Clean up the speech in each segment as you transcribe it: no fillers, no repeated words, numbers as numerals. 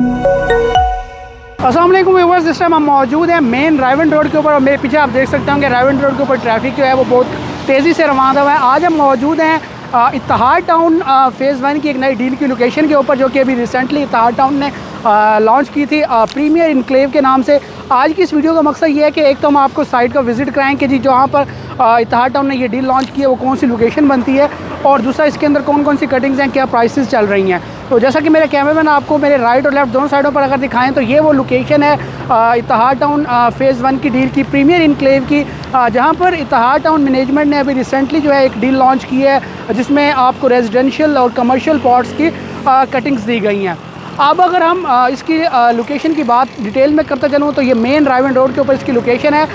अस्सलाम वालेकुम व्यूअर्स, इस टाइम हम मौजूद हैं मेन रायवन रोड के ऊपर और मेरे पीछे आप देख सकते होंगे रायवन रोड के ऊपर ट्रैफिक जो है वो बहुत तेज़ी से रवाना हुआ है। आज हम मौजूद हैं इत्तेहाद टाउन फ़ेज़ 1 की एक नई डील की लोकेशन के ऊपर, जो कि अभी रिसेंटली इत्तेहाद टाउन ने लॉन्च की थी प्रीमियर इनक्लेव के नाम से। आज की इस वीडियो का मकसद ये है कि एक तो हम आपको साइट का विज़िट कराएँ कि जी जहाँ पर इत्तेहाद टाउन ने ये डील लॉन्च की है वो कौन सी लोकेशन बनती है, और दूसरा इसके अंदर कौन कौन सी कटिंग्स हैं, क्या प्राइसेस चल रही हैं। तो जैसा कि मेरे कैमरामैन आपको मेरे राइट और लेफ्ट दोनों साइडों पर अगर दिखाएं तो ये वो लोकेशन है इत्तेहाद टाउन फ़ेज़ 1 की डील की, प्रीमियर इनक्लेव की, जहां पर इत्तेहाद टाउन मैनेजमेंट ने अभी रिसेंटली जो है एक डील लॉन्च की है जिसमें आपको रेजिडेंशियल और कमर्शियल प्लॉट्स की कटिंग्स दी गई हैं। अब अगर हम इसकी लोकेशन की बात डिटेल में करते चलूँ तो ये मेन रायवन रोड के ऊपर इसकी लोकेशन है,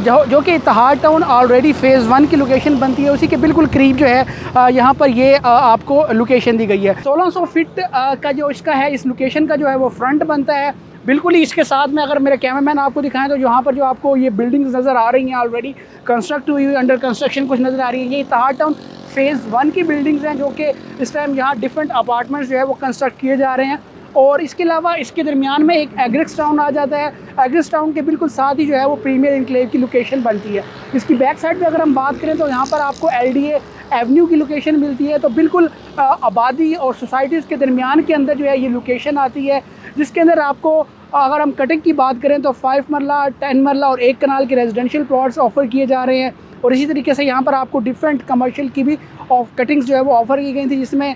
जो कि इत्तेहाद टाउन ऑलरेडी फ़ेज़ 1 की लोकेशन बनती है, उसी के बिल्कुल करीब जो है यहाँ पर ये आपको लोकेशन दी गई है। 1600 फीट का जो इसका है, इस लोकेशन का जो है वो फ्रंट बनता है बिल्कुल ही इसके साथ में। अगर मेरे कैमरामैन आपको दिखाएं तो यहाँ पर जो आपको ये बिल्डिंग्स नज़र आ रही हैं ऑलरेडी कंस्ट्रक्ट हुई हुई, अंडर कंस्ट्रक्शन कुछ नज़र आ रही है, ये इत्तेहाद टाउन फ़ेज़ 1 की बिल्डिंग्स हैं जो कि इस टाइम यहाँ डिफरेंट अपार्टमेंट्स जो है वो कंस्ट्रक्ट किए जा रहे हैं। और इसके अलावा इसके दरमियान में एक एग्रिक्स टाउन आ जाता है, एग्रिक्स टाउन के बिल्कुल साथ ही जो है वो प्रीमियर इनक्लेव की लोकेशन बनती है। इसकी बैक साइड पे अगर हम बात करें तो यहाँ पर आपको LDA एवेन्यू की लोकेशन मिलती है, तो बिल्कुल आबादी और सोसाइटीज़ के दरमियान के अंदर जो है ये लोकेशन आती है, जिसके अंदर आपको अगर हम कटिंग की बात करें तो 5 मरला 10 मरला और 1 कनाल के रेजिडेंशियल प्लॉट्स ऑफ़र किए जा रहे हैं। और इसी तरीके से यहाँ पर आपको डिफरेंट कमर्शियल की भी कटिंग्स जो है वो ऑफ़र की गई थी, जिसमें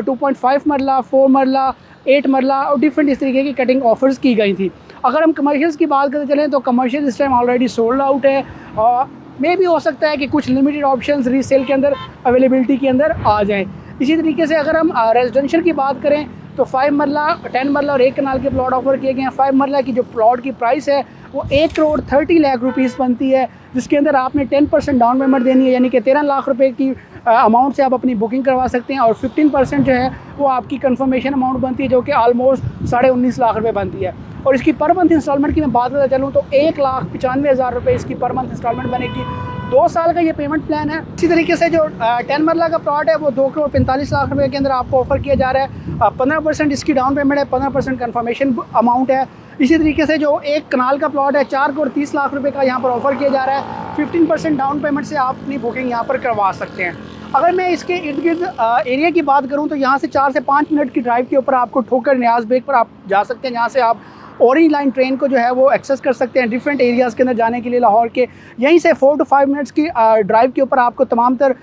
2.5 मरला 4 मरला 8 मरला और डिफरेंट इस तरीके की कटिंग ऑफर्स की गई थी। अगर हम कमर्शियल्स की बात करते चलें तो कमर्शियल इस टाइम ऑलरेडी सोल्ड आउट है, मे भी हो सकता है कि कुछ लिमिटेड ऑप्शंस रीसेल के अंदर अवेलेबिलिटी के अंदर आ जाएं। इसी तरीके से अगर हम रेजिडेंशियल की बात करें तो 5 मरला 10 मरला और 1 कनाल के प्लॉट ऑफर किए गए हैं। 5 मरला की जो प्लॉट की प्राइस है वो 1 करोड़ 30 लाख रुपीज़ बनती है, जिसके अंदर आपने 10% डाउन पेमेंट देनी है, यानी कि 13 लाख रुपए की अमाउंट से आप अपनी बुकिंग करवा सकते हैं, और 15% जो है वो आपकी कंफर्मेशन अमाउंट बनती है, जो कि ऑलमोस्ट 19.5 लाख रुपए बनती है। और इसकी पर मंथ इंस्टॉलमेंट की मैं बात करता चलूँ तो 1,95,000 रुपये इसकी पर मंथ इंस्टॉलमेंट बनेगी। 2 साल का ये पेमेंट प्लान है। इसी तरीके से जो 10 मरला का प्लॉट है वो 2 करोड़ 45 लाख रुपए के अंदर आपको ऑफर किया जा रहा है। 15% इसकी डाउन पेमेंट है, 15% कंफर्मेशन अमाउंट है। इसी तरीके से जो 1 कनाल का प्लॉट है 4 करोड़ 30 लाख रुपए का यहाँ पर ऑफर किया जा रहा है। 15% डाउन पेमेंट से आप अपनी बुकिंग यहाँ पर करवा सकते हैं। अगर मैं इसके इर्द गिर्द एरिया की बात करूँ तो यहाँ से 4 से 5 मिनट की ड्राइव के ऊपर आपको ठोकर न्याज बेग पर आप जा सकते हैं, जहाँ से आप ऑरेंज लाइन ट्रेन को जो है वो एक्सेस कर सकते हैं डिफरेंट एरियाज़ के अंदर जाने के लिए लाहौर के। यहीं से 4 to 5 मिनट्स की ड्राइव के ऊपर आपको तमाम तर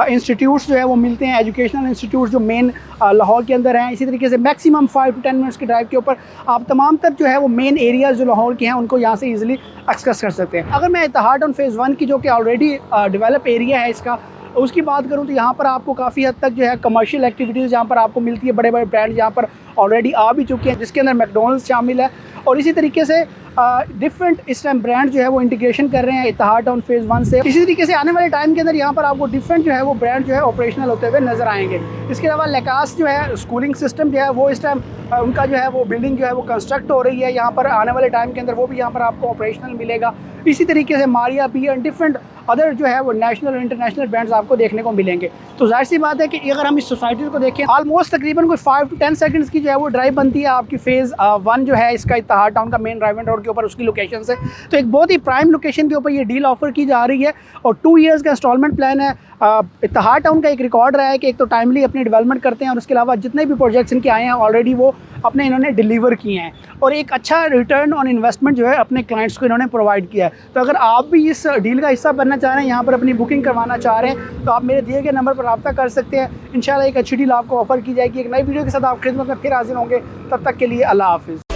इंस्टीट्यूट्स जो है वो मिलते हैं, एजुकेशनल इंस्टीट्यूट्स जो मेन लाहौर के अंदर हैं। इसी तरीके से मैक्सिमम 5 to 10 मिनट्स की ड्राइव के ऊपर आप तमाम तर जो है वो मेन एरियाज़ जो लाहौर के हैं उनको यहाँ से ईजिली एक्सेस कर सकते हैं। अगर मैं इत्तेहाद टाउन फ़ेज़ 1 की जो कि ऑलरेडी डेवलप एरिया है इसका उसकी बात करूँ तो यहाँ पर आपको काफ़ी हद तक जो है कमर्शियल एक्टिविटीज़ यहाँ पर आपको मिलती है, बड़े बड़े ब्रांड यहाँ पर ऑलरेडी आ भी चुके हैं, जिसके अंदर मैकडॉनल्ड्स शामिल है। और इसी तरीके से डिफरेंट इस टाइम ब्रांड जो है वो इंटीग्रेशन कर रहे हैं इत्तेहाद टाउन फ़ेज़ 1 से। इसी तरीके से आने वाले टाइम के अंदर यहाँ पर आपको डिफरेंट जो है वो ब्रांड जो है ऑपरेशनल होते हुए नज़र आएंगे। इसके अलावा लेकास जो है स्कूलिंग सिस्टम जो है वो इस टाइम उनका जो है वो बिल्डिंग जो है वो कंस्ट्रक्ट हो रही है, यहाँ पर आने वाले टाइम के अंदर वो भी यहाँ पर आपको ऑपरेशनल मिलेगा। इसी तरीके से मारिया बी एंड डिफरेंट अदर जो है वो नेशनल और इंटरनेशनल ब्रांड्स आपको देखने को मिलेंगे। तो जाहिर सी बात है कि अगर हम इस सोसाइटी को देखें ऑलमोस्ट तकरीबन कोई 5 to 10 सेकंड्स की जो है वो ड्राइव बनती है आपकी फ़ेज़ 1 जो है इसका इत्तेहाद टाउन का मेन रायवन रोड के ऊपर उसकी लोकेशन से। तो एक बहुत ही प्राइम लोकेशन के ऊपर ये डील ऑफर की जा रही है और 2 ईयर्स का इंस्टॉलमेंट प्लान है। इत्तेहाद टाउन का एक रिकॉर्ड रहा है कि एक तो टाइमली अपनी डेवलपमेंट करते हैं और उसके अलावा जितने भी प्रोजेक्ट्स इनके आए हैं ऑलरेडी वो अपने इन्होंने डिलीवर किए हैं और एक अच्छा रिटर्न ऑन इन्वेस्टमेंट जो है अपने क्लाइंट्स को इन्होंने प्रोवाइड किया है। तो अगर आप भी इस डील का हिस्सा बनना चाह रहे हैं, यहाँ पर अपनी बुकिंग करवाना चाह रहे हैं, तो आप मेरे दिए गए नंबर पर रब्ता कर सकते हैं। इंशाल्लाह एक अच्छी डील आपको ऑफर की जाएगी। एक नई वीडियो के साथ आप खिदमत में फिर हाजिर होंगे, तब तक के लिए अल्लाह हाफिज़।